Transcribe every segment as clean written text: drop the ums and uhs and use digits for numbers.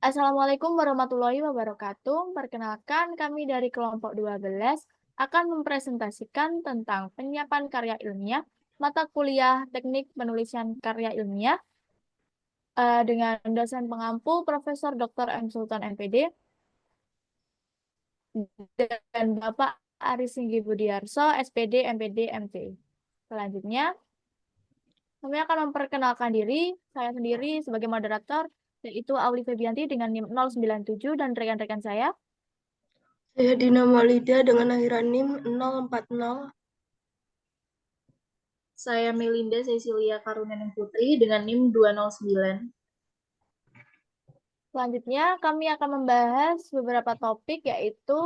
Assalamualaikum warahmatullahi wabarakatuh. Perkenalkan, kami dari kelompok 12 akan mempresentasikan tentang penyiapan karya ilmiah, mata kuliah teknik penulisan karya ilmiah dengan dosen pengampu Profesor Dr. M. Sultan MPD dan Bapak Aris Singgi Budiarso, SPD, MPD, MT. Selanjutnya, kami akan memperkenalkan diri, saya sendiri sebagai moderator, yaitu Auli Febianti dengan NIM 097 dan rekan-rekan saya. Saya Dina Maulida dengan akhiran NIM 040. Saya Melinda Cecilia Karunia Putri dengan NIM 209. Selanjutnya, kami akan membahas beberapa topik, yaitu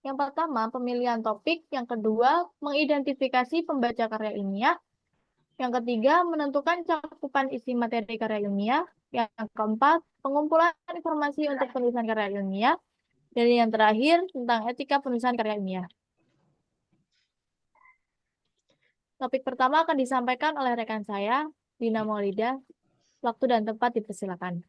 yang pertama, pemilihan topik, yang kedua, mengidentifikasi pembaca karya ilmiah, yang ketiga, menentukan cakupan isi materi karya ilmiah, yang keempat, pengumpulan informasi untuk penulisan karya ilmiah, dan yang terakhir, tentang etika penulisan karya ilmiah. Topik pertama akan disampaikan oleh rekan saya, Dina Maulida. Waktu dan tempat dipersilakan.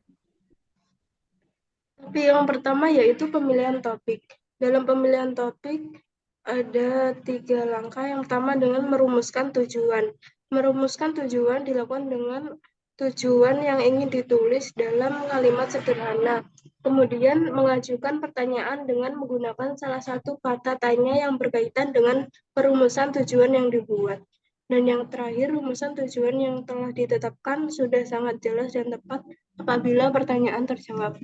Tapi yang pertama yaitu pemilihan topik. Dalam pemilihan topik ada 3 langkah. Yang pertama dengan merumuskan tujuan. Merumuskan tujuan dilakukan dengan tujuan yang ingin ditulis dalam kalimat sederhana. Kemudian mengajukan pertanyaan dengan menggunakan salah satu kata tanya yang berkaitan dengan perumusan tujuan yang dibuat. Dan yang terakhir, rumusan tujuan yang telah ditetapkan sudah sangat jelas dan tepat apabila pertanyaan terjawab.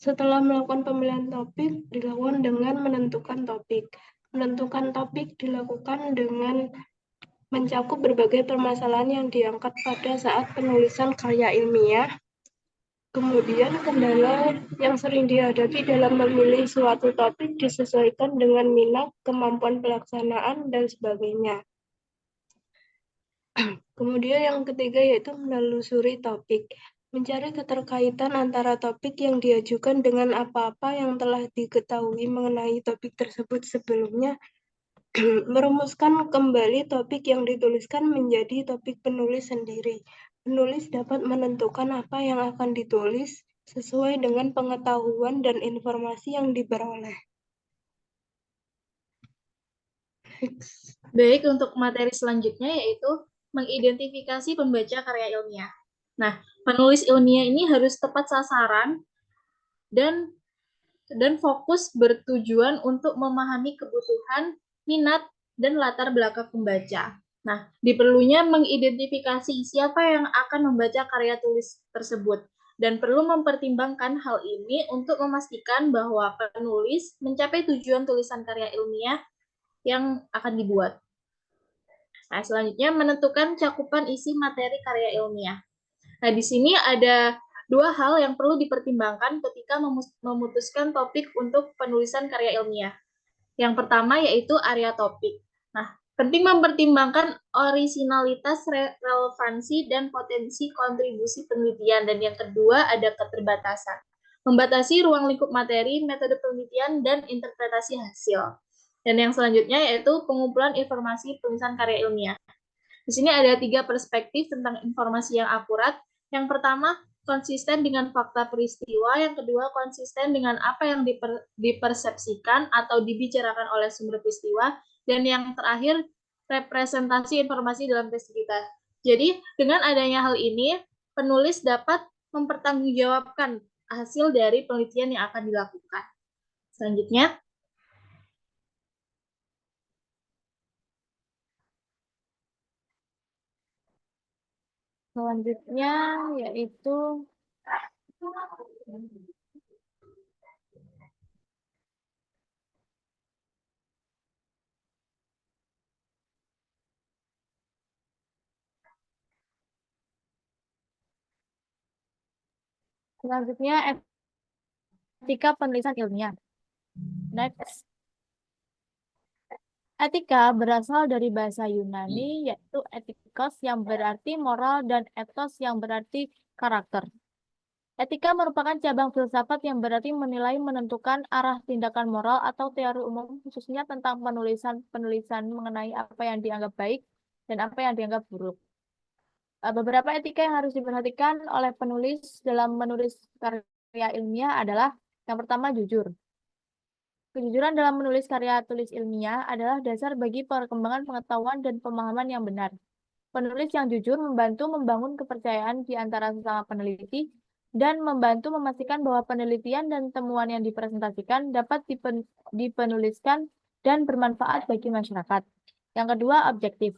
Setelah melakukan pemilihan topik, dilakukan dengan menentukan topik. Menentukan topik dilakukan dengan mencakup berbagai permasalahan yang diangkat pada saat penulisan karya ilmiah. Kemudian kendala yang sering dihadapi dalam memilih suatu topik disesuaikan dengan minat, kemampuan pelaksanaan, dan sebagainya. Kemudian yang ketiga yaitu menelusuri topik. Mencari keterkaitan antara topik yang diajukan dengan apa-apa yang telah diketahui mengenai topik tersebut sebelumnya. Merumuskan kembali topik yang dituliskan menjadi topik penulis sendiri. Penulis dapat menentukan apa yang akan ditulis sesuai dengan pengetahuan dan informasi yang diperoleh. Baik, untuk materi selanjutnya yaitu mengidentifikasi pembaca karya ilmiah. Nah, penulis ilmiah ini harus tepat sasaran dan fokus bertujuan untuk memahami kebutuhan, minat, dan latar belakang pembaca. Nah, diperlunya mengidentifikasi siapa yang akan membaca karya tulis tersebut dan perlu mempertimbangkan hal ini untuk memastikan bahwa penulis mencapai tujuan tulisan karya ilmiah yang akan dibuat. Nah, selanjutnya menentukan cakupan isi materi karya ilmiah. Nah, di sini ada dua hal yang perlu dipertimbangkan ketika memutuskan topik untuk penulisan karya ilmiah. Yang pertama yaitu area topik. Nah, penting mempertimbangkan orisinalitas, relevansi, dan potensi kontribusi penelitian. Dan yang kedua ada keterbatasan. Membatasi ruang lingkup materi, metode penelitian, dan interpretasi hasil. Dan yang selanjutnya yaitu pengumpulan informasi penulisan karya ilmiah. Di sini ada 3 perspektif tentang informasi yang akurat. Yang pertama, konsisten dengan fakta peristiwa. Yang kedua, konsisten dengan apa yang dipersepsikan atau dibicarakan oleh sumber peristiwa. Dan yang terakhir, representasi informasi dalam teks kita. Jadi, dengan adanya hal ini, penulis dapat mempertanggungjawabkan hasil dari penelitian yang akan dilakukan. Selanjutnya, Selanjutnya yaitu etika penulisan ilmiah. Next. Etika berasal dari bahasa Yunani, yaitu etikos yang berarti moral dan etos yang berarti karakter. Etika merupakan cabang filsafat yang berarti menilai menentukan arah tindakan moral atau teori umum khususnya tentang penulisan mengenai apa yang dianggap baik dan apa yang dianggap buruk. Beberapa etika yang harus diperhatikan oleh penulis dalam menulis karya karya ilmiah adalah yang pertama jujur. Kejujuran dalam menulis karya tulis ilmiah adalah dasar bagi perkembangan pengetahuan dan pemahaman yang benar. Penulis yang jujur membantu membangun kepercayaan di antara sesama peneliti dan membantu memastikan bahwa penelitian dan temuan yang dipresentasikan dapat dipenuliskan dan bermanfaat bagi masyarakat. Yang kedua, objektif.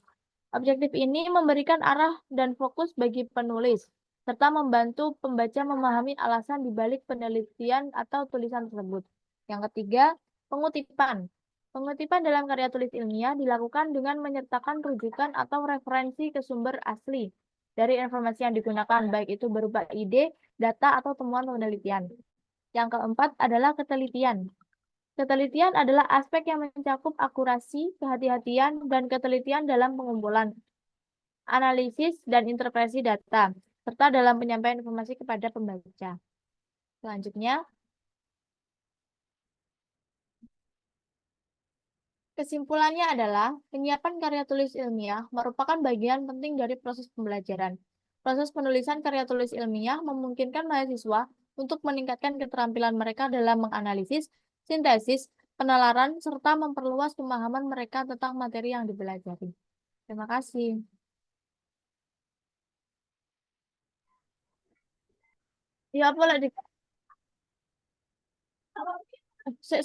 Objektif ini memberikan arah dan fokus bagi penulis, serta membantu pembaca memahami alasan dibalik penelitian atau tulisan tersebut. Yang ketiga, pengutipan. Pengutipan dalam karya tulis ilmiah dilakukan dengan menyertakan rujukan atau referensi ke sumber asli dari informasi yang digunakan, baik itu berupa ide, data, atau temuan penelitian. Yang keempat adalah ketelitian. Ketelitian adalah aspek yang mencakup akurasi, kehati-hatian, dan ketelitian dalam pengumpulan, analisis, dan interpretasi data, serta dalam penyampaian informasi kepada pembaca. Selanjutnya, kesimpulannya adalah penyiapan karya tulis ilmiah merupakan bagian penting dari proses pembelajaran. Proses penulisan karya tulis ilmiah memungkinkan mahasiswa untuk meningkatkan keterampilan mereka dalam menganalisis, sintesis, penalaran, serta memperluas pemahaman mereka tentang materi yang dipelajari. Terima kasih. Ya, boleh di... Sik,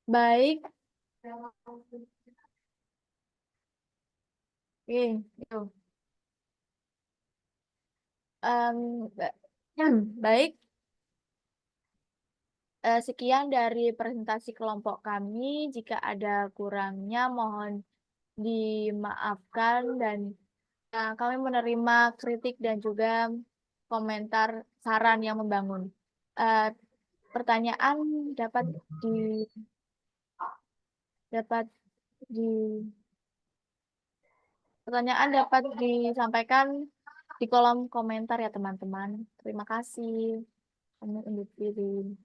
baik. Oke, itu. Baik. Sekian dari presentasi kelompok kami. Jika ada kurangnya, mohon dimaafkan dan kami menerima kritik dan juga komentar saran yang membangun. Eh, Pertanyaan dapat di dapat di pertanyaan dapat disampaikan di kolom komentar ya teman-teman. Terima kasih. Kami undur diri.